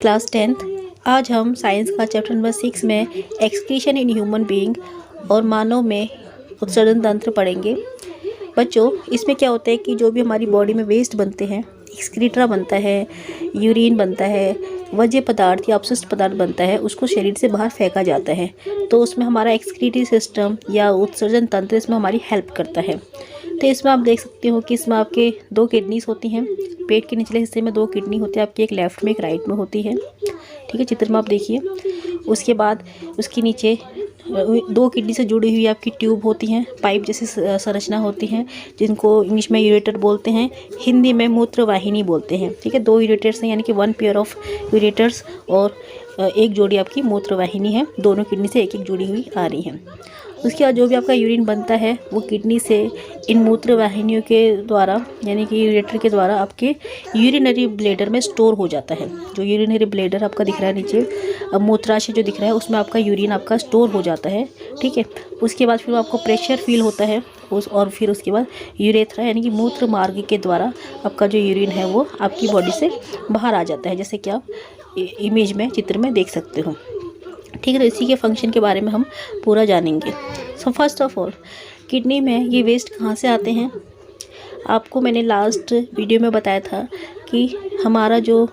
Class 10th। आज हम science का चैप्टर नंबर 6 में एक्सक्रीशन इन ह्यूमन बीइंग और मानव में उत्सर्जन तंत्र पढ़ेंगे। बच्चों, इसमें क्या होता है कि जो भी हमारी बॉडी में वेस्ट बनते हैं, एक्सक्रीटा बनता है, यूरिन बनता है, वज्य पदार्थ या अपशिष्ट पदार्थ बनता है, उसको शरीर से बाहर फेंका जाता है। तो उसमें हमारा एक्सक्रीटरी सिस्टम या उत्सर्जन तंत्र इसमें हमारी हेल्प करता है। तो इसमें आप देख सकते हो कि इसमें आपके 2 किडनीज होती हैं। पेट के निचले हिस्से में 2 किडनी होती है आपकी, एक लेफ्ट में एक राइट में होती है। ठीक है, चित्र में आप देखिए। उसके बाद उसके नीचे 2 किडनी से जुड़ी हुई आपकी ट्यूब होती हैं, पाइप जैसी संरचना होती हैं, जिनको इंग्लिश में यूरेटर बोलते हैं, हिंदी में मूत्र वाहिनी बोलते हैं। ठीक है, 2 यूरेटर्स हैं, यानी कि 1 पेयर ऑफ यूरेटर्स और एक जोड़ी आपकी मूत्र वाहिनी है। दोनों किडनी से एक एक जुड़ी हुई आ रही हैं। उसके बाद जो भी आपका यूरिन बनता है वो किडनी से इन मूत्र वाहिनियों के द्वारा, यानी कि यूरेटर के द्वारा आपके यूरिनरी ब्लैडर में स्टोर हो जाता है। जो यूरिनरी ब्लैडर आपका दिख रहा है नीचे, अब मूत्राशय जो दिख रहा है, उसमें आपका यूरिन आपका स्टोर हो जाता है। ठीक है, उसके बाद फिर आपको प्रेशर फील होता है और फिर उसके बाद यूरेथ्रा यानी कि मूत्र मार्ग के द्वारा आपका जो यूरिन है वो आपकी बॉडी से बाहर आ जाता है, जैसे कि आप इमेज में चित्र में देख सकते हो। ठीक है, तो इसी के फंक्शन के बारे में हम पूरा जानेंगे। So first of all, kidney में ये वेस्ट कहाँ से आते हैं? आपको मैंने लास्ट वीडियो में बताया था कि हमारा जो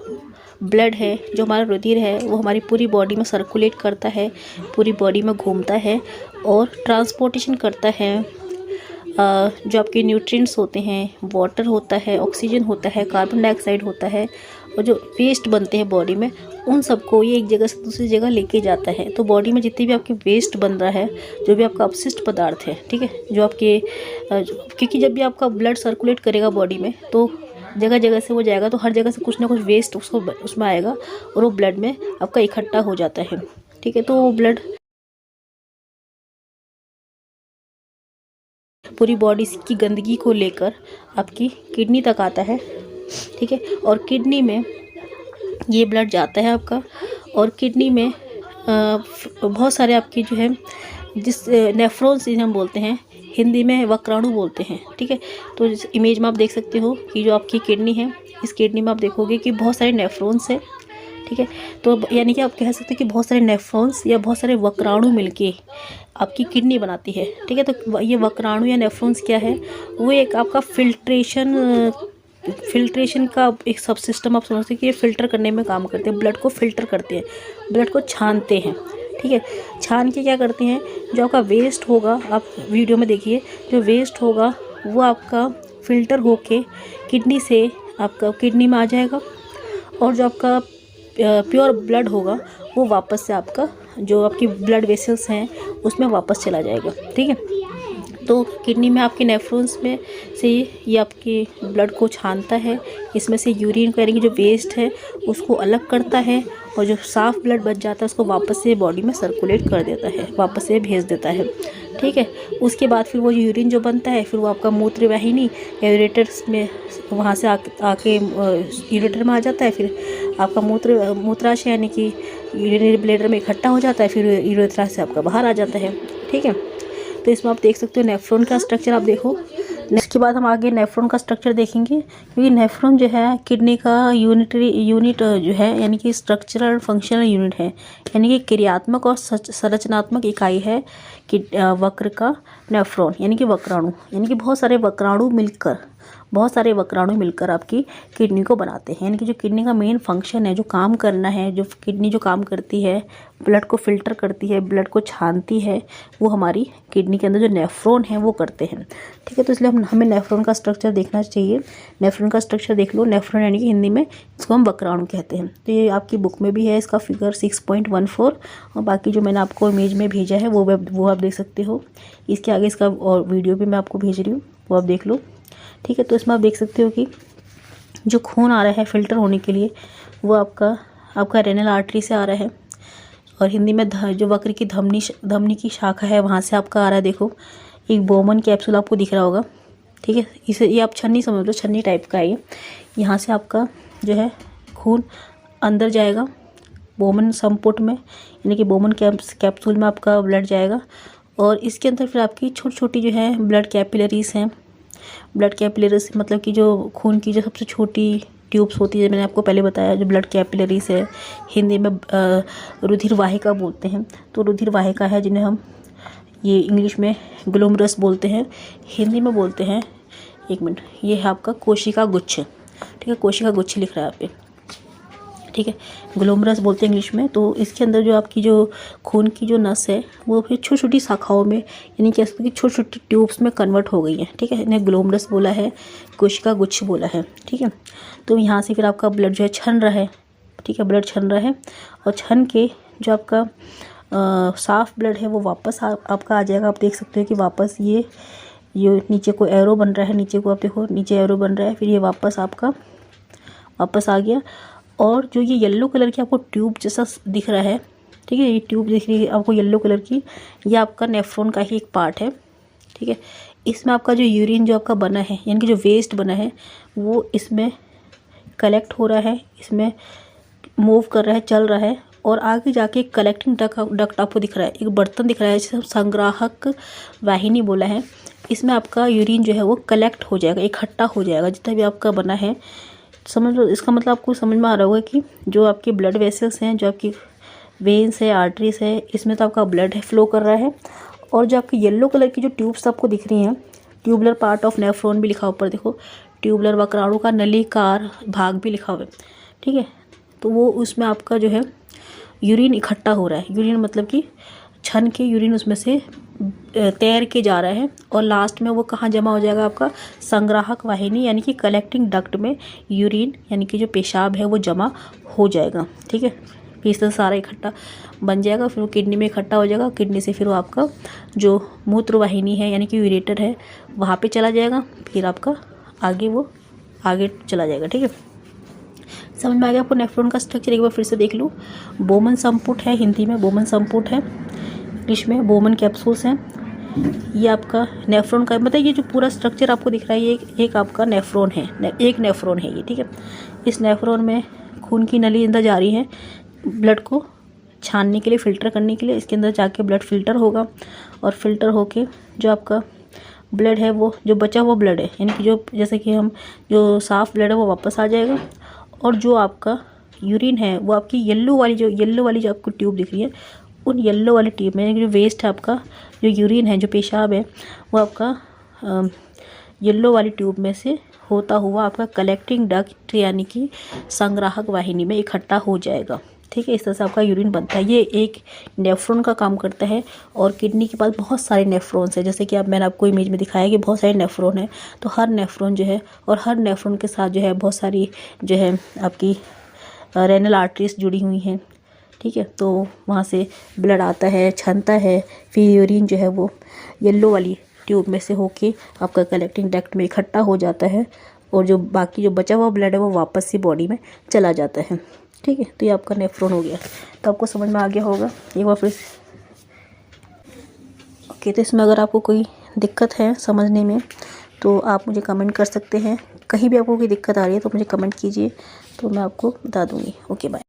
ब्लड है, जो हमारा रुधिर है, वो हमारी पूरी बॉडी में सर्कुलेट करता है, पूरी बॉडी में घूमता है और ट्रांसपोर्टेशन करता है। जो आपके न्यूट्रिएंट्स होते हैं, वाटर होता है, ऑक्सीजन होता है, कार्बन डाइऑक्साइड होता है, और जो वेस्ट बनते हैं बॉडी में, उन सबको ये एक जगह से दूसरी जगह लेके जाता है। तो बॉडी में जितनी भी आपकी वेस्ट बन रहा है, जो भी आपका अपशिष्ट पदार्थ है, ठीक है, जो आपके क्योंकि जब भी आपका ब्लड सर्कुलेट करेगा बॉडी में, तो जगह जगह से वो जाएगा, तो हर जगह से कुछ ना कुछ वेस्ट उसमें आएगा और वो ब्लड में आपका इकट्ठा हो जाता है। ठीक है, तो वो ब्लड पूरी बॉडी की गंदगी को लेकर आपकी किडनी तक आता है। ठीक है, और किडनी में ये ब्लड जाता है आपका, और किडनी में बहुत सारे आपकी जो है जिस नेफ्रॉन्स हम बोलते हैं, हिंदी में वक्राणु बोलते हैं। ठीक है, तो इस इमेज में आप देख सकते हो कि जो आपकी किडनी है, इस किडनी में आप देखोगे कि बहुत सारे नेफ्रॉन्स है। ठीक है, तो यानी कि आप कह सकते हैं कि बहुत सारे नेफ्रॉन्स या बहुत सारे वक्राणु मिलके आपकी किडनी बनाती है। ठीक है, तो ये वक्राणु या नेफ्रॉन्स क्या है? वो एक आपका फिल्ट्रेशन का एक सब सिस्टम आप समझते हैं कि ये फ़िल्टर करने में काम करते हैं, ब्लड को फ़िल्टर करते हैं, ब्लड को छानते हैं। ठीक है, छान के क्या करते हैं, जो आपका वेस्ट होगा, आप वीडियो में देखिए, जो वेस्ट होगा वो आपका फ़िल्टर होके किडनी से आपका किडनी में आ जाएगा, और जो आपका प्योर ब्लड होगा वो वापस से आपका जो आपकी ब्लड वेसल्स हैं उसमें वापस चला जाएगा। ठीक है, तो किडनी में आपके नेफ्रॉन्स में से ये आपके ब्लड को छानता है, इसमें से यूरिन को यानी कि जो वेस्ट है उसको अलग करता है, और जो साफ़ ब्लड बच जाता है उसको वापस से बॉडी में सर्कुलेट कर देता है, वापस से भेज देता है। ठीक है, उसके बाद फिर वो यूरिन जो बनता है, फिर वो आपका मूत्र वाहिनी या यूरेटर्स में वहाँ से आके यूरेटर में आ जाता है, फिर आपका मूत्राशय यानी कि यूरिनरी ब्लैडर में इकट्ठा हो जाता है, फिर यूरेथ्रा से आपका बाहर आ जाता है। ठीक है, तो इसमें आप देख सकते हो नेफ्रॉन का स्ट्रक्चर आप देखो। इसके बाद हम आगे नेफ्रॉन का स्ट्रक्चर देखेंगे, क्योंकि नेफ्रॉन जो है किडनी का यूनिट जो है, यानी कि स्ट्रक्चरल फंक्शनल यूनिट है, यानी कि क्रियात्मक और संरचनात्मक इकाई है कि वक्र का नेफ्रॉन, यानी कि वक्राणु, यानी कि बहुत सारे वक्राणु मिलकर आपकी किडनी को बनाते हैं। यानी कि जो किडनी का मेन फंक्शन है, जो काम करना है, जो किडनी जो काम करती है, ब्लड को फिल्टर करती है, ब्लड को छानती है, वो हमारी किडनी के अंदर जो नेफ्रॉन है वो करते हैं। ठीक है, तो इसलिए हमें नेफ्रॉन का स्ट्रक्चर देखना चाहिए। नेफ्रॉन का स्ट्रक्चर देख लो। नेफ्रॉन यानी कि हिंदी में इसको हम वक्राणु कहते हैं। तो ये आपकी बुक में भी है, इसका फिगर 6.14, और बाकी जो मैंने आपको इमेज में भेजा है वो आप देख सकते हो। इसके आगे इसका और वीडियो भी मैं आपको भेज रही हूँ, वो आप देख लो। ठीक है, तो इसमें आप देख सकते हो कि जो खून आ रहा है फिल्टर होने के लिए, वो आपका रेनल आर्टरी से आ रहा है, और हिंदी में जो वक्र की धमनी की शाखा है वहाँ से आपका आ रहा है। देखो, एक बोमन कैप्सूल आपको दिख रहा होगा। ठीक है, ये आप छन्नी समझ लो, छन्नी टाइप का है ये। यहाँ से आपका जो है खून अंदर जाएगा बोमन संपुट में, यानी कि बोमन कैप्सूल में आपका ब्लड जाएगा, और इसके अंदर फिर आपकी छोटी छोटी जो है ब्लड कैपिलरीज हैं। ब्लड कैपिलरीज मतलब कि जो खून की जो सबसे छोटी ट्यूब्स होती है, मैंने आपको पहले बताया, जो ब्लड कैपिलरीज है, हिंदी में रुधिर वाहिका बोलते हैं। तो रुधिर वाहिका है जिन्हें हम ये इंग्लिश में ग्लोमरस बोलते हैं, हिंदी में बोलते हैं, एक मिनट, ये है आपका कोशिका गुच्छ, ठीक है, कोशिका गुच्छ लिख रहा है आप पे, ठीक है, ग्लोमरस बोलते हैं इंग्लिश में। तो इसके अंदर जो आपकी जो खून की जो नस है वो फिर छोटी छोटी शाखाओं में, यानी कि छोटी छोटी ट्यूब्स में कन्वर्ट हो गई है, ठीक है, इन्हें ग्लोमरस बोला है, कोशिका गुच्छ बोला है, ठीक है। तो यहाँ से फिर आपका ब्लड जो है छन रहा है, ठीक है, ब्लड छन रहा है, और छन के जो आपका साफ ब्लड है वो वापस आपका आ जाएगा। आप देख सकते हो कि वापस ये नीचे को एरो बन रहा है, नीचे को आप देखो, नीचे एरो बन रहा है, फिर ये वापस आपका वापस आ गया। और जो ये येलो कलर की आपको ट्यूब जैसा दिख रहा है, ठीक है, ये ट्यूब दिख रही है आपको येलो कलर की, ये आपका नेफ्रॉन का ही एक पार्ट है, ठीक है। इसमें आपका जो यूरिन जो आपका बना है, यानी कि जो वेस्ट बना है वो इसमें कलेक्ट हो रहा है, इसमें मूव कर रहा है, चल रहा है, और आगे जाके कलेक्टिंग डक्ट आपको दिख रहा है, एक बर्तन दिख रहा है जिसे संग्राहक वाहिनी बोला है। इसमें आपका यूरिन जो है वो कलेक्ट हो जाएगा, इकट्ठा हो जाएगा, जितना भी आपका बना है, समझ लो। इसका मतलब आपको समझ में आ रहा होगा कि जो आपके ब्लड वेसल्स हैं, जो आपकी वेन्स है, आर्टरीज है, इसमें तो आपका ब्लड है फ्लो कर रहा है। और जो आपकी येलो कलर की जो ट्यूब्स आपको दिख रही हैं, ट्यूबुलर पार्ट ऑफ नेफ्रॉन भी लिखा ऊपर देखो, ट्यूबुलर वक्राणु का नलिकार भाग भी लिखा हुआ है, ठीक है। तो वो उसमें आपका जो है यूरिन इकट्ठा हो रहा है, यूरिन मतलब कि छन के यूरिन उसमें से तैर के जा रहा है, और लास्ट में वो कहाँ जमा हो जाएगा, आपका संग्राहक वाहिनी यानी कि कलेक्टिंग डक्ट में यूरिन यानी कि जो पेशाब है वो जमा हो जाएगा, ठीक है। फिर इस तरह सारा इकट्ठा बन जाएगा, फिर वो किडनी में इकट्ठा हो जाएगा, किडनी से फिर वो आपका जो मूत्र वाहिनी है यानी कि यूरेटर है वहाँ पे चला जाएगा, फिर आपका आगे वो आगे चला जाएगा, ठीक है। समझ में आ गया आपको नेफ्रॉन का स्ट्रक्चर? एक बार फिर से देख लो, बोमन संपुट है, हिंदी में बोमन संपुट है, इंग्लिश में बोमन कैप्सूल्स हैं। ये आपका नेफ्रॉन का मतलब ये जो पूरा स्ट्रक्चर आपको दिख रहा है ये एक आपका नेफ्रॉन है, एक नेफ्रॉन है ये, ठीक है। इस नेफ्रॉन में खून की नली अंदर जा रही है ब्लड को छानने के लिए, फ़िल्टर करने के लिए। इसके अंदर जाके ब्लड फ़िल्टर होगा, और फिल्टर होके जो आपका ब्लड है वो जो बचा हुआ ब्लड है, यानी कि जो जैसे कि हम जो साफ़ ब्लड है वो वापस आ जाएगा, और जो आपका यूरिन है वो आपकी येलो वाली जो आपको ट्यूब दिख रही है, उन येलो वाली ट्यूब में जो वेस्ट है आपका, जो यूरिन है, जो पेशाब है, वो आपका येलो वाली ट्यूब में से होता हुआ आपका कलेक्टिंग डक्ट यानी कि संग्राहक वाहिनी में इकट्ठा हो जाएगा, ठीक है। इस तरह से आपका यूरिन बनता है। ये एक नेफ्रॉन का काम करता है, और किडनी के पास बहुत सारे नेफ्रॉन्स हैं, जैसे कि मैंने आपको इमेज में दिखाया कि बहुत सारे नेफ्रॉन हैं। तो हर नेफ्रॉन जो है, और हर नेफ्रॉन के साथ जो है बहुत सारी जो है आपकी रेनल आर्टरीज जुड़ी हुई हैं, ठीक है। तो वहाँ से ब्लड आता है, छनता है, फिर यूरिन जो है वो येलो वाली ट्यूब में से होके आपका कलेक्टिंग डक्ट में इकट्ठा हो जाता है, और जो बाकी जो बचा हुआ ब्लड है वो वापस से बॉडी में चला जाता है, ठीक है। तो ये आपका नेफ्रॉन हो गया। तो आपको समझ में आ गया होगा एक बार फिर। ओके, तो इसमें अगर आपको कोई दिक्कत है समझने में तो आप मुझे कमेंट कर सकते हैं। कहीं भी आपको कोई दिक्कत आ रही है तो मुझे कमेंट कीजिए, तो मैं आपको बता दूँगी। Okay, bye.